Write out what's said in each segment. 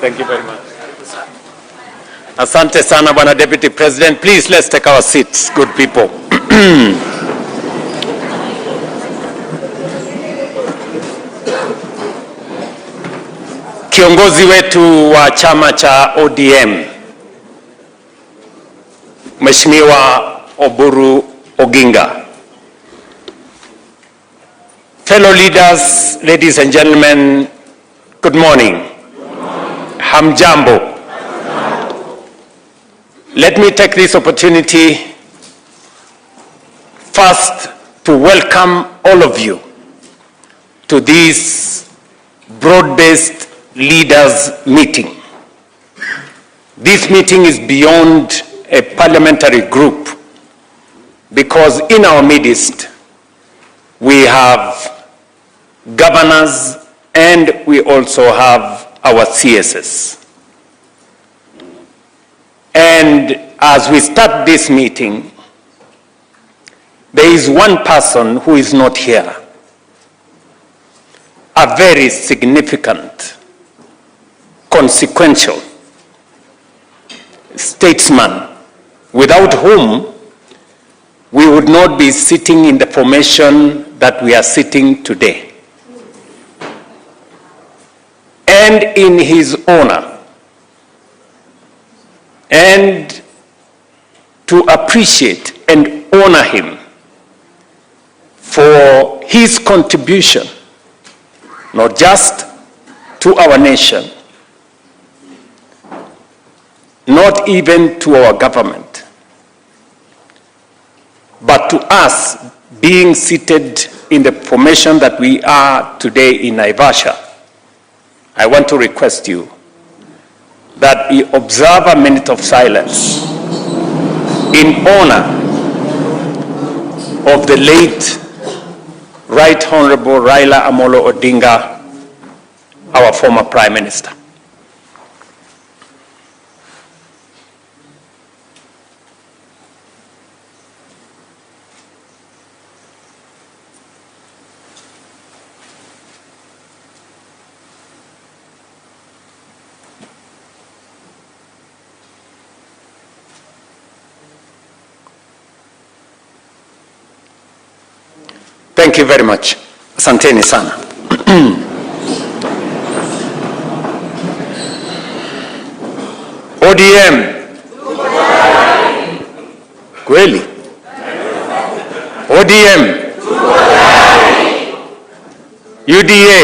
Thank you very much. Asante sana, Bwana Deputy President. Please, let's take our seats, good people. Kiongozi wetu wa chama cha ODM, Mheshimiwa Odinga. Fellow leaders, ladies and gentlemen, good morning. Hamjambo. Let me take this opportunity first to welcome all of you to this broad-based leaders meeting. This meeting is beyond a parliamentary group because in our midst we have governors and we also have our CSs. And as we start this meeting, there is one person who is not here, a very significant, consequential statesman, without whom we would not be sitting in the formation that we are sitting today. And in his honor, and to appreciate and honor him for his contribution, not just to our nation, not even to our government, but to us being seated in the formation that we are today in Naivasha. I want to request you that we observe a minute of silence in honor of the late Right Honorable Raila Odinga, our former Prime Minister. Thank you very much. Asanteni sana. ODM. Kweli. ODM. UDA.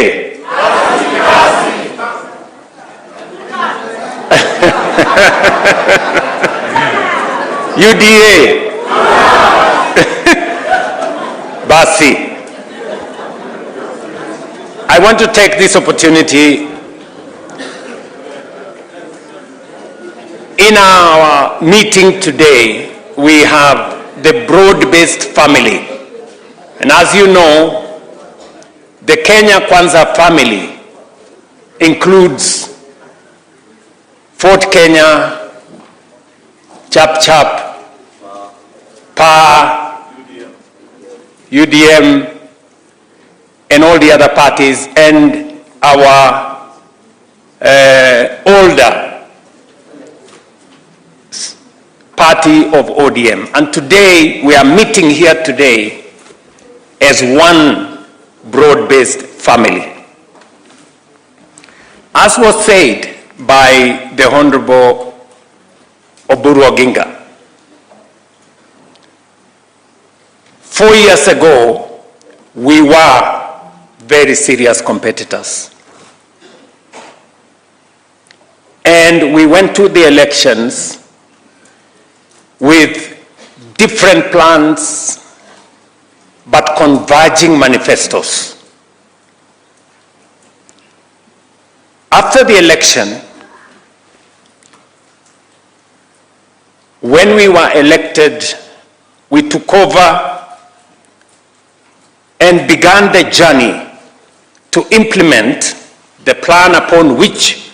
UDA. Basi. I want to take this opportunity in our meeting today. We have the broad-based family, and as you know, the Kenya Kwanza family includes Fort Kenya, Chap Chap, PA, UDM, and all the other parties, and our older party of ODM. And today, we are meeting here today as one broad-based family. As was said by the Honorable Odinga, 4 years ago, we were very serious competitors. And we went to the elections with different plans, but converging manifestos. After the election, when we were elected, we took over and began the journey to implement the plan upon which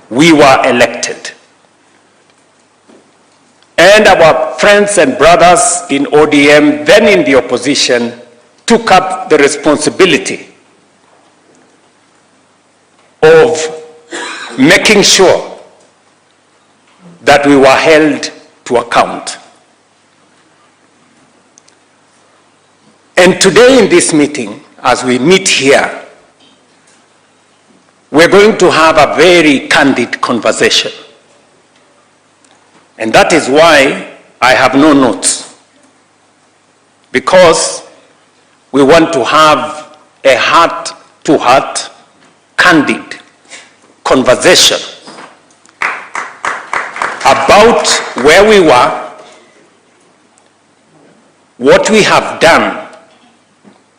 we were elected. And our friends and brothers in ODM, then in the opposition, took up the responsibility of making sure that we were held to account. And today in this meeting, as we meet here, we're going to have a very candid conversation. And that is why I have no notes, because we want to have a heart-to-heart, candid conversation about where we were, what we have done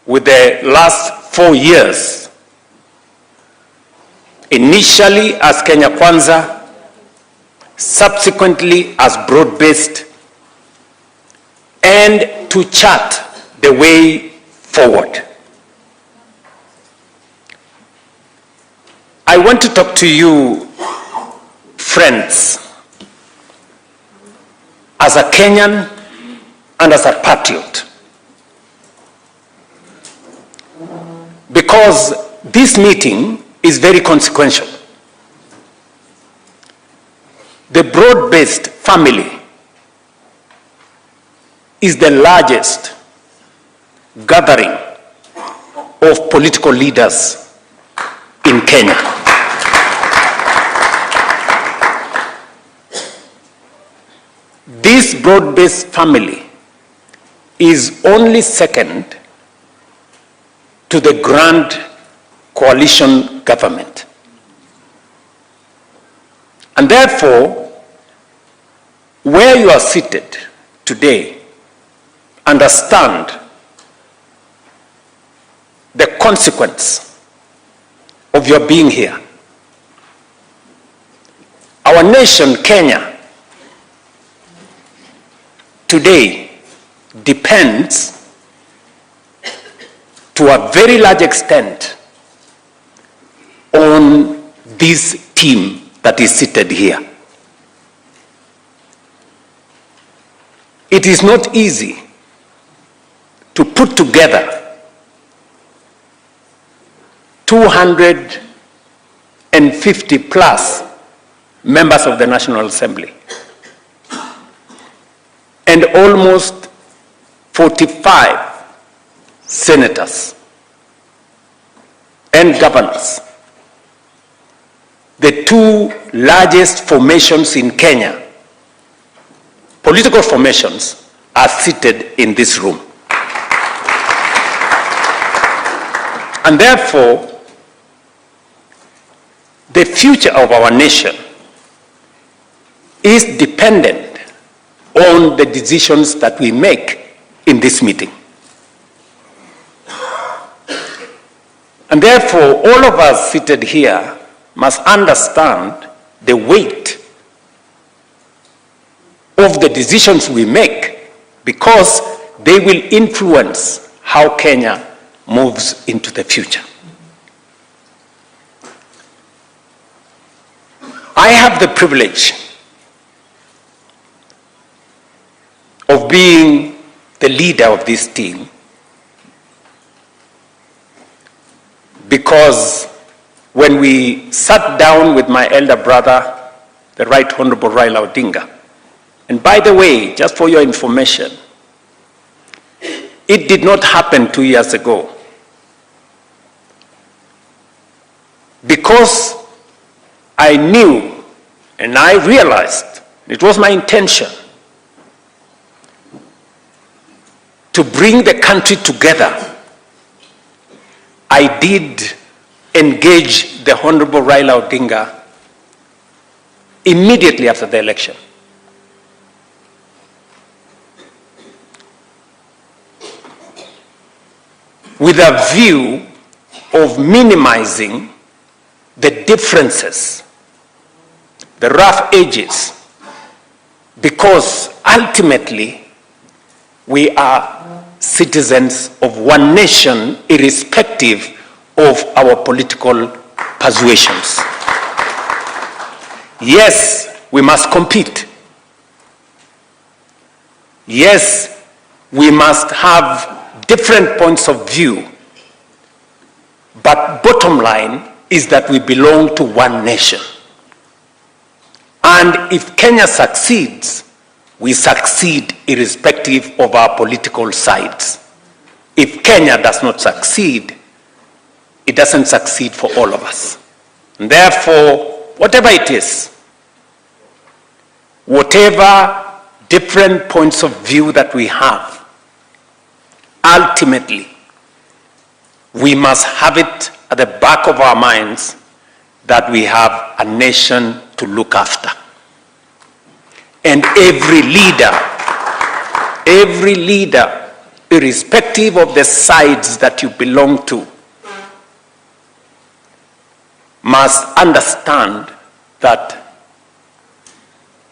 with the last 4 years, initially as Kenya Kwanza, subsequently as broad-based, and to chart the way forward. I want to talk to you, friends, as a Kenyan and as a patriot, because this meeting is very consequential. The broad-based family is the largest gathering of political leaders in Kenya. This broad-based family is only second to the grand coalition government. And therefore, where you are seated today, understand the consequence of your being here. Our nation, Kenya, today depends to a very large extent on this team that is seated here. It is not easy to put together 250 plus members of the National Assembly and almost 45 senators and governors. The two largest formations in Kenya, political formations, are seated in this room. And therefore, the future of our nation is dependent on the decisions that we make in this meeting. And therefore, all of us seated here must understand the weight of the decisions we make, because they will influence how Kenya moves into the future. I have the privilege of being the leader of this team, because when we sat down with my elder brother, the Right Honorable Raila Odinga, and by the way, just for your information, it did not happen 2 years ago. Because I knew and I realized it was my intention to bring the country together, I did engage the Honorable Raila Odinga immediately after the election. With a view of minimizing the differences, the rough edges, because ultimately we are citizens of one nation, irrespective of our political persuasions. Yes, we must compete. Yes, we must have different points of view, but bottom line is that we belong to one nation. And if Kenya succeeds, we succeed irrespective of our political sides. If Kenya does not succeed, it doesn't succeed for all of us. And therefore, whatever it is, whatever different points of view that we have, ultimately, we must have it at the back of our minds that we have a nation to look after. And every leader, irrespective of the sides that you belong to, must understand that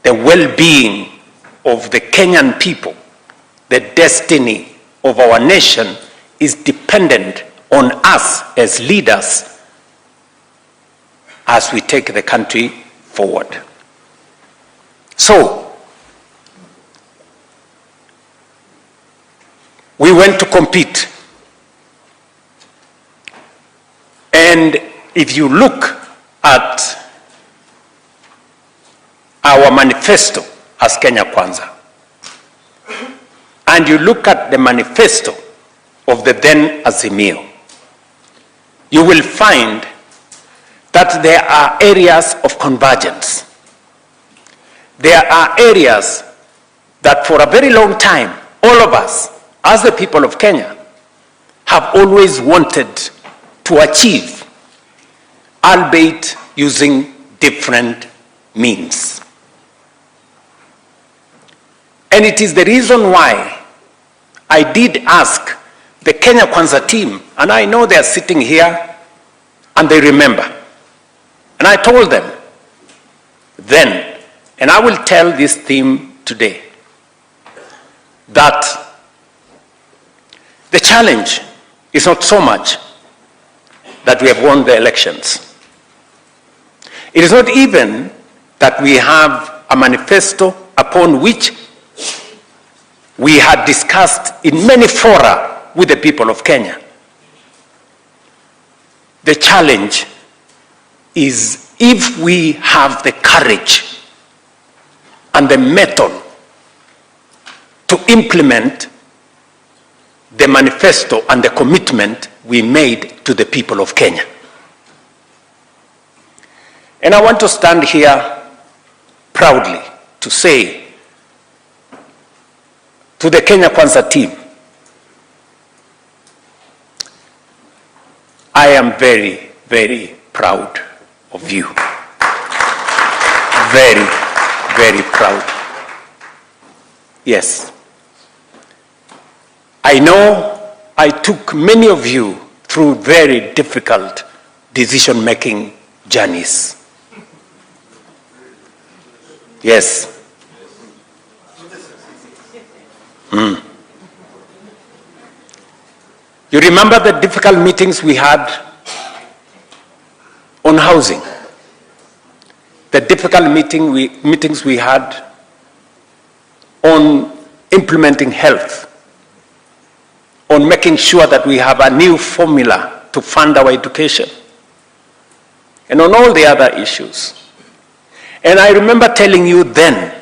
the well-being of the Kenyan people, the destiny of our nation, is dependent on us as leaders as we take the country forward. So, we went to compete. And if you look at our manifesto as Kenya Kwanza, and you look at the manifesto of the then Azimio, you will find that there are areas of convergence. There are areas that for a very long time, all of us, as the people of Kenya, have always wanted to achieve, albeit using different means. And it is the reason why I did ask the Kenya Kwanza team, and I know they are sitting here and they remember. And I told them then, and I will tell this theme today, that the challenge is not so much that we have won the elections. It is not even that we have a manifesto upon which we had discussed in many fora with the people of Kenya. The challenge is if we have the courage and the mettle to implement the manifesto and the commitment we made to the people of Kenya. And I want to stand here proudly to say to the Kenya Kwanza team, I am very, very proud of you. Very, very proud. Yes. I know I took many of you through very difficult decision-making journeys. Yes. You remember the difficult meetings we had on housing, the difficult meetings we had on implementing health, on making sure that we have a new formula to fund our education, and on all the other issues. And I remember telling you then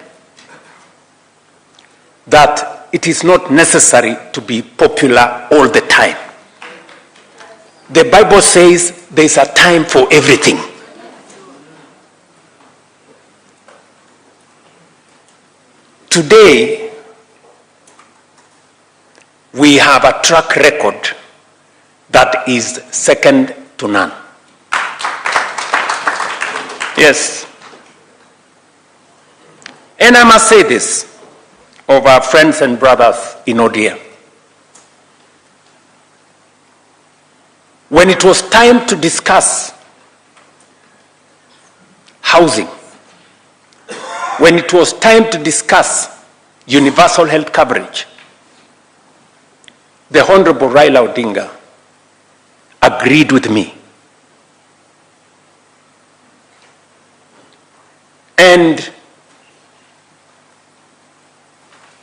that it is not necessary to be popular all the time. The Bible says there is a time for everything. Today, we have a track record that is second to none. Yes. And I must say this of our friends and brothers in ODM. When it was time to discuss housing, when it was time to discuss universal health coverage, the Honorable Raila Odinga agreed with me. And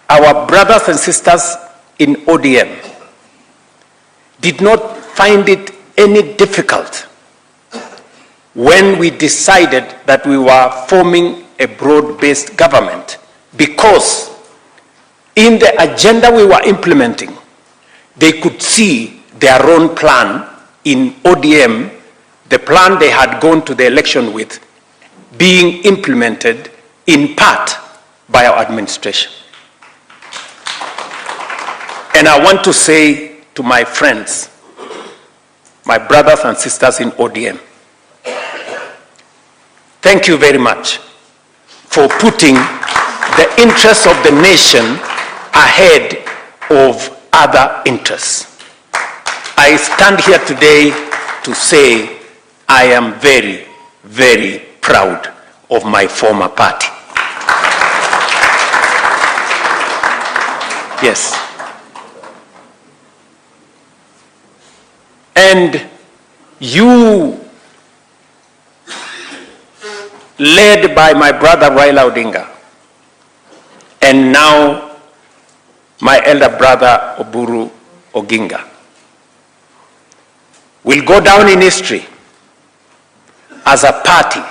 our brothers and sisters in ODM did not find it any difficult when we decided that we were forming a broad-based government, because in the agenda we were implementing, they could see their own plan in ODM, the plan they had gone to the election with, being implemented in part by our administration. And I want to say to my friends, my brothers and sisters in ODM, thank you very much for putting the interests of the nation ahead of other interests. I stand here today to say I am very, very proud of my former party. Yes. And you, led by my brother Raila Odinga, and now my elder brother Oburu Oginga, will go down in history as a party